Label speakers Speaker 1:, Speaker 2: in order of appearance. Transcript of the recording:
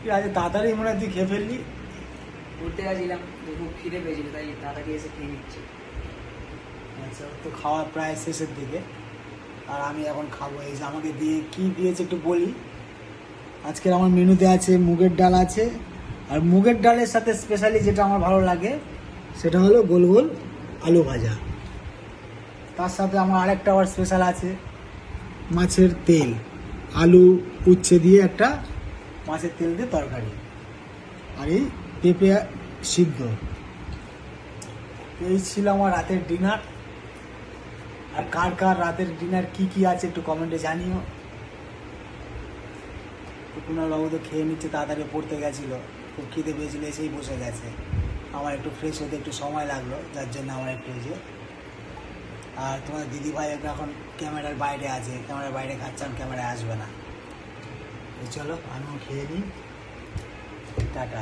Speaker 1: আজ তাড়াতাড়ি মনে হয় তুই খেয়ে ফেললি।
Speaker 2: ঘুরতে গেছিলাম, খুব খিদে পেয়েছিল, তাই তাড়াতাড়ি এসে খেয়ে নিচ্ছি।
Speaker 1: আচ্ছা, তো খাওয়া প্রায় শেষের দিকে, আর আমি এখন খাবো। এই যে আমাকে দিয়ে কি দিয়েছে একটু বলি। আজকের আমার মেনুতে আছে মুগের ডাল আছে, আর মুগের ডালের সাথে স্পেশালি যেটা আমার ভালো লাগে সেটা হলো গোল গোল আলু ভাজা। তার সাথে আমার আরেকটা আবার স্পেশাল আছে মাছের তেল, আলু উচ্ছে দিয়ে একটা মাছের তেল দিয়ে তরকারি, আর এই পেঁপে সিদ্ধ। এই ছিল আমার রাতের ডিনার। আর কার কার রাতের ডিনার কি কি আছে একটু কমেন্টে জানিও। কুনাল বাবু তো খেয়ে নিচ্ছে, তাড়াতাড়ি পড়তে গেছিলো, খুব খিদে পেয়েছিল, এসেই বসে গেছে। আমার একটু ফ্রেশ হতে একটু সময় লাগলো, যার জন্য আমার একটু এই যে। আর তোমার দিদিভাই এখন ক্যামেরার বাইরে আছে, ক্যামেরার বাইরে খাচ্ছেন, ক্যামেরায় আসবে না। তো চলো আমিও খেয়ে নিই, টাটা।